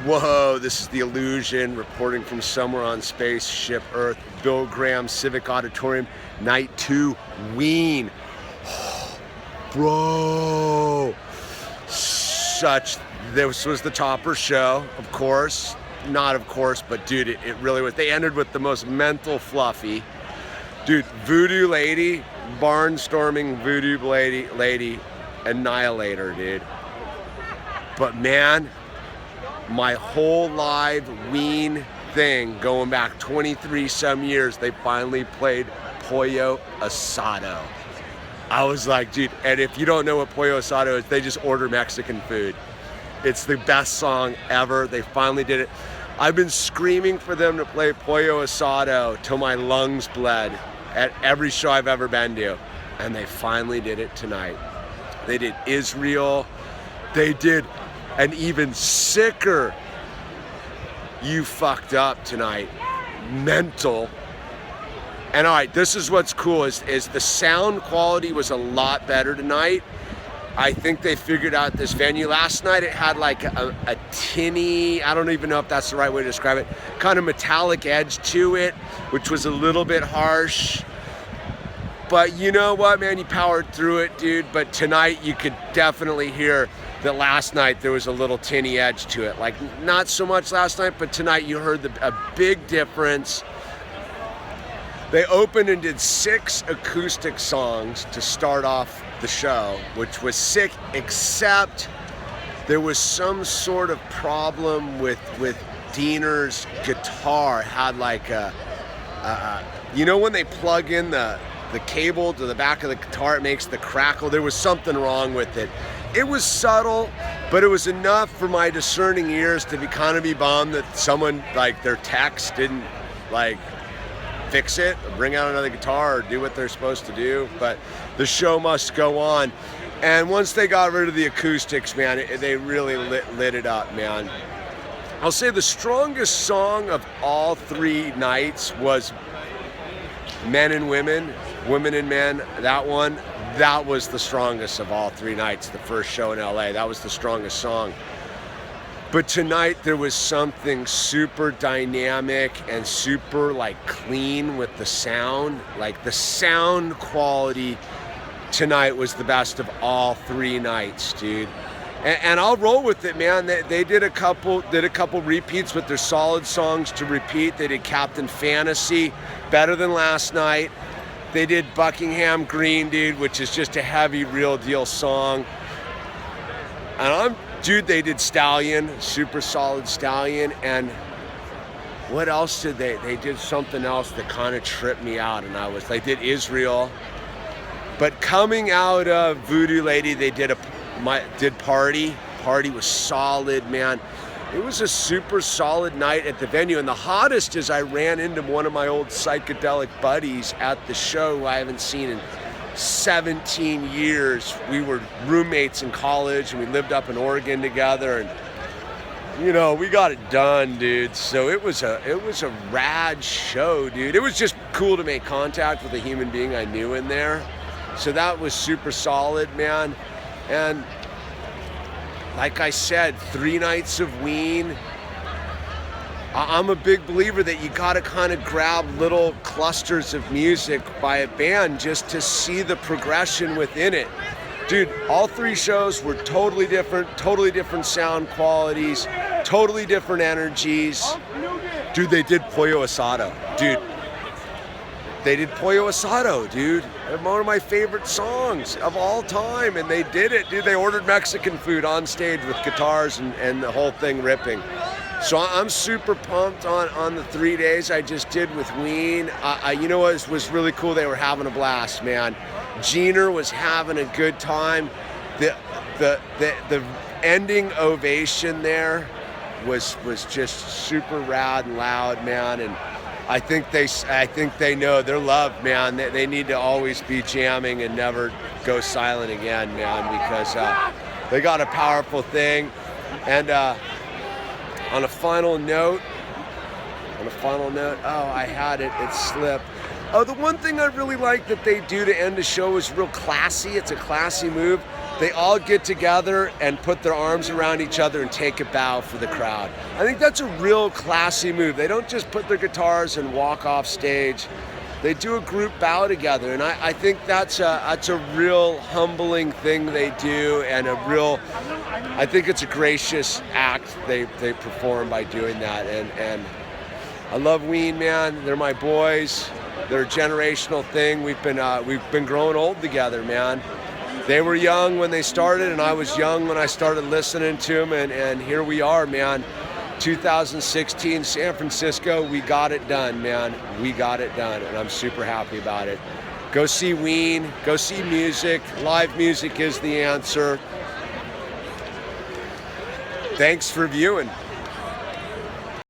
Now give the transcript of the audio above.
Whoa, this is The Illusion, reporting from somewhere on spaceship Earth. Bill Grahm, Civic Auditorium, night 2, Ween. Bro, this was the topper show, of course. Not of course, but dude, it really was. They ended with the most mental fluffy. Dude, Voodoo Lady, barnstorming Voodoo Lady, Annihilator, dude. But man, my whole live Ween thing, going back 23 some years, they finally played Pollo Asado. I was like, dude, and if you don't know what Pollo Asado is, they just order Mexican food. It's the best song ever. They finally did it. I've been screaming for them to play Pollo Asado till my lungs bled at every show I've ever been to. And they finally did it tonight. They did Israel. They did an even sicker You Fucked Up tonight. Mental. And all right, this is what's cool is the sound quality was a lot better tonight. I think they figured out this venue. Last night it had like a tinny, I don't even know if that's the right way to describe it, kind of metallic edge to it, which was a little bit harsh. But you know what, man, you powered through it, dude. But tonight you could definitely hear that last night there was a little tinny edge to it. Like not so much last night, but tonight you heard a big difference. They opened and did 6 acoustic songs to start off the show, which was sick, except there was some sort of problem with Diener's guitar. Had like you know when they plug in the cable to the back of the guitar, it makes the crackle. There was something wrong with it. It was subtle, but it was enough for my discerning ears to be bummed that someone, like their techs, didn't like fix it, or bring out another guitar, or do what they're supposed to do. But the show must go on. And once they got rid of the acoustics, man, they really lit it up, man. I'll say the strongest song of all 3 nights was Men and Women, Women and Men. That one, that was the strongest of all 3 nights. The first show in LA, that was the strongest song. But tonight there was something super dynamic and super like clean with the sound. Like the sound quality tonight was the best of all 3 nights, dude. And I'll roll with it, man. They did a couple repeats with their solid songs to repeat. They did Captain Fantasy, better than last night. They did Buckingham Green, dude, which is just a heavy, real deal song. And dude, they did Stallion, super solid Stallion. And what else did they? They did something else that kind of tripped me out. And they did Israel. But coming out of Voodoo Lady, they did Party. Party was solid, man. It was a super solid night at the venue. And the hottest is I ran into one of my old psychedelic buddies at the show who I haven't seen in 17 years. We were roommates in college and we lived up in Oregon together, and you know, we got it done, dude. So it was a rad show, dude. It was just cool to make contact with a human being I knew in there. So that was super solid, man. And like I said, 3 nights of Ween. I'm a big believer that you gotta kind of grab little clusters of music by a band just to see the progression within it. Dude, all 3 shows were totally different sound qualities, totally different energies. Dude, they did Pollo Asado. Dude, they did Pollo Asado, dude. One of my favorite songs of all time, and they did it, dude. They ordered Mexican food on stage with guitars and the whole thing ripping. So I'm super pumped on the 3 days I just did with Ween. You know what was really cool? They were having a blast, man. Jeaner was having a good time. The ending ovation there was just super rad and loud, man. And I think they know they're loved, man. They need to always be jamming and never go silent again, man, because they got a powerful thing. And on a final note, oh, I had it slipped. Oh, the one thing I really like that they do to end the show is real classy. It's a classy move. they all get together and put their arms around each other and take a bow for the crowd. I think that's a real classy move. They don't just put their guitars and walk off stage. They do a group bow together, and I think that's a real humbling thing they do, and I think it's a gracious act they perform by doing that. And I love Ween, man. They're my boys. They're a generational thing. We've been growing old together, man. They were young when they started, and I was young when I started listening to them, and here we are, man. 2016, San Francisco, we got it done, man. We got it done, and I'm super happy about it. Go see Ween, go see music. Live music is the answer. Thanks for viewing.